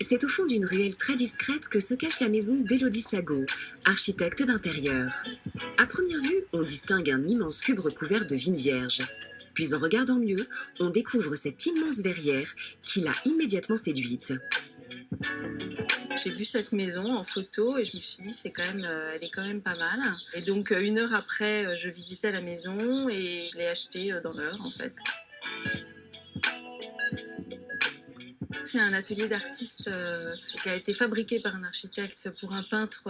C'est au fond d'une ruelle très discrète que se cache la maison d'Élodie Sagot, architecte d'intérieur. À première vue, on distingue un immense cube recouvert de vignes vierges. Puis en regardant mieux, on découvre cette immense verrière qui l'a immédiatement séduite. J'ai vu cette maison en photo et je me suis dit elle est quand même pas mal. Et donc 1 heure après, je visitais la maison et je l'ai achetée dans l'heure en fait. C'est un atelier d'artiste qui a été fabriqué par un architecte pour un peintre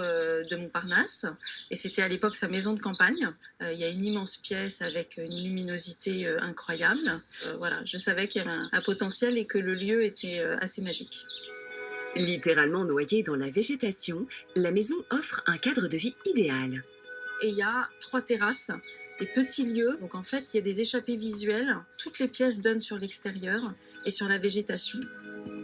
de Montparnasse. Et c'était à l'époque sa maison de campagne. Il y a une immense pièce avec une luminosité incroyable. Voilà, je savais qu'il y avait un potentiel et que le lieu était assez magique. Littéralement noyée dans la végétation, la maison offre un cadre de vie idéal. Et il y a 3 terrasses, des petits lieux. Donc en fait, il y a des échappées visuelles. Toutes les pièces donnent sur l'extérieur et sur la végétation.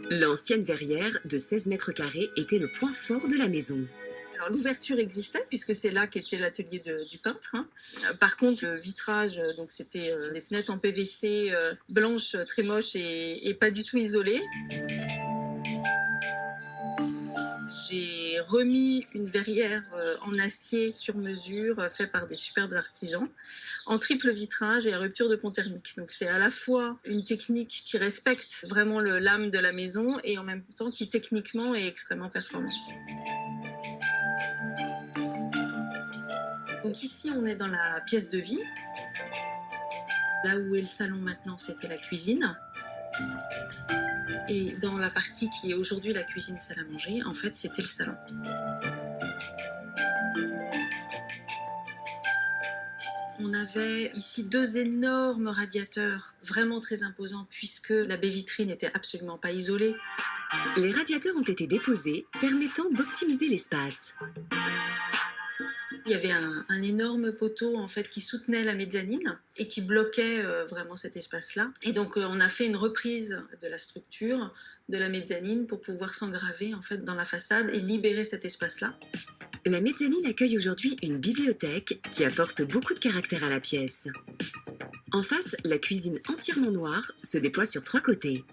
L'ancienne verrière de 16 mètres carrés était le point fort de la maison. Alors l'ouverture existait puisque c'est là qu'était l'atelier du peintre, hein. Par contre, le vitrage, donc c'était des fenêtres en PVC blanches, très moches et pas du tout isolées. J'ai remis une verrière en acier sur mesure, fait par des superbes artisans, en triple vitrage et à rupture de pont thermique. Donc c'est à la fois une technique qui respecte vraiment l'âme de la maison et en même temps qui techniquement est extrêmement performante. Donc ici on est dans la pièce de vie. Là où est le salon maintenant, c'était la cuisine. Et dans la partie qui est aujourd'hui la cuisine salle à manger, en fait, c'était le salon. On avait ici 2 énormes radiateurs, vraiment très imposants, puisque la baie vitrine n'était absolument pas isolée. Les radiateurs ont été déposés, permettant d'optimiser l'espace. Il y avait un énorme poteau en fait qui soutenait la mezzanine et qui bloquait vraiment cet espace-là. Et donc on a fait une reprise de la structure de la mezzanine pour pouvoir s'engraver en fait dans la façade et libérer cet espace-là. La mezzanine accueille aujourd'hui une bibliothèque qui apporte beaucoup de caractère à la pièce. En face, la cuisine entièrement noire se déploie sur 3 côtés.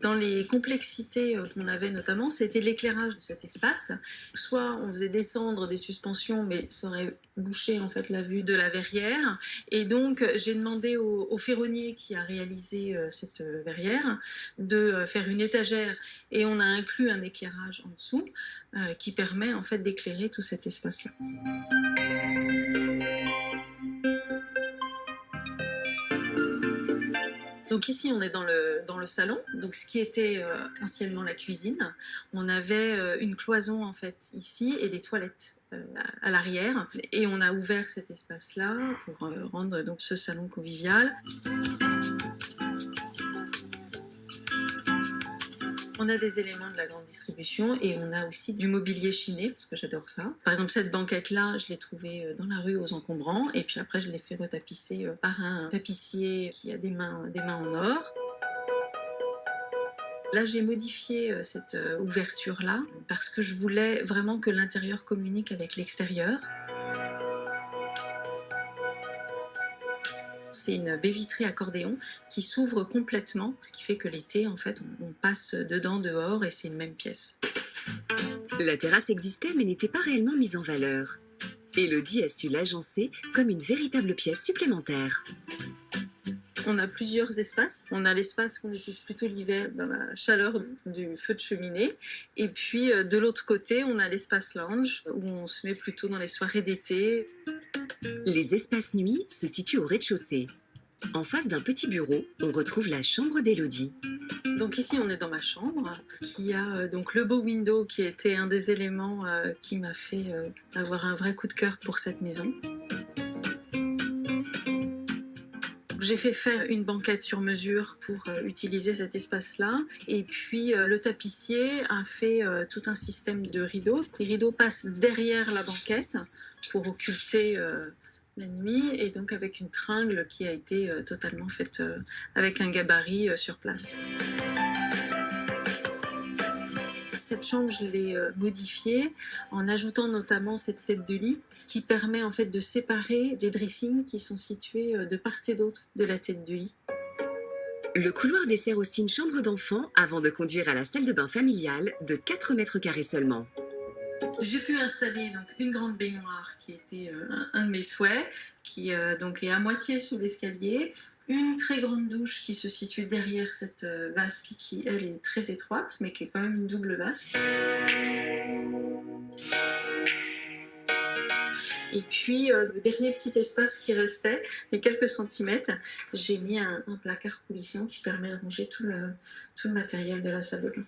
Dans les complexités qu'on avait notamment, c'était l'éclairage de cet espace. Soit on faisait descendre des suspensions, mais ça aurait bouché en fait la vue de la verrière. Et donc j'ai demandé au ferronnier qui a réalisé cette verrière de faire une étagère et on a inclus un éclairage en dessous qui permet en fait d'éclairer tout cet espace-là. Donc ici, on est dans le salon, donc ce qui était anciennement la cuisine. On avait une cloison en fait ici et des toilettes à l'arrière. Et on a ouvert cet espace-là pour rendre donc ce salon convivial. On a des éléments de la grande distribution et on a aussi du mobilier chiné, parce que j'adore ça. Par exemple, cette banquette-là, je l'ai trouvée dans la rue aux Encombrants, et puis après, je l'ai fait retapisser par un tapissier qui a des mains en or. Là, j'ai modifié cette ouverture-là, parce que je voulais vraiment que l'intérieur communique avec l'extérieur. C'est une baie vitrée accordéon qui s'ouvre complètement, ce qui fait que l'été, en fait, on passe dedans, dehors, et c'est une même pièce. La terrasse existait mais n'était pas réellement mise en valeur. Élodie a su l'agencer comme une véritable pièce supplémentaire. On a plusieurs espaces. On a l'espace qu'on utilise plutôt l'hiver dans la chaleur du feu de cheminée. Et puis de l'autre côté, on a l'espace lounge où on se met plutôt dans les soirées d'été. Les espaces nuits se situent au rez-de-chaussée. En face d'un petit bureau, on retrouve la chambre d'Élodie. Donc ici, on est dans ma chambre, qui a donc le beau window qui était un des éléments qui m'a fait avoir un vrai coup de cœur pour cette maison. J'ai fait faire une banquette sur mesure pour utiliser cet espace-là. Et puis le tapissier a fait tout un système de rideaux. Les rideaux passent derrière la banquette pour occulter la nuit, et donc avec une tringle qui a été totalement faite avec un gabarit sur place. Cette chambre, je l'ai modifiée en ajoutant notamment cette tête de lit qui permet en fait de séparer les dressings qui sont situés de part et d'autre de la tête du lit. Le couloir dessert aussi une chambre d'enfant avant de conduire à la salle de bain familiale de 4 mètres carrés seulement. J'ai pu installer donc une grande baignoire qui était un de mes souhaits, qui donc est à moitié sous l'escalier, une très grande douche qui se situe derrière cette vasque qui, elle, est très étroite, mais qui est quand même une double vasque. Et puis, le dernier petit espace qui restait, les quelques centimètres, j'ai mis un placard coulissant qui permet de ranger tout le matériel de la salle de bain.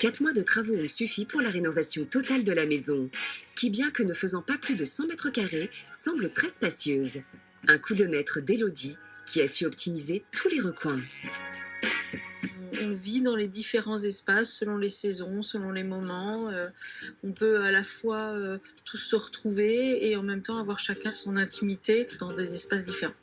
4 mois de travaux ont suffi pour la rénovation totale de la maison, qui, bien que ne faisant pas plus de 100 mètres carrés, semble très spacieuse. Un coup de maître d'Élodie, qui a su optimiser tous les recoins. On vit dans les différents espaces selon les saisons, selon les moments. On peut à la fois tous se retrouver et en même temps avoir chacun son intimité dans des espaces différents.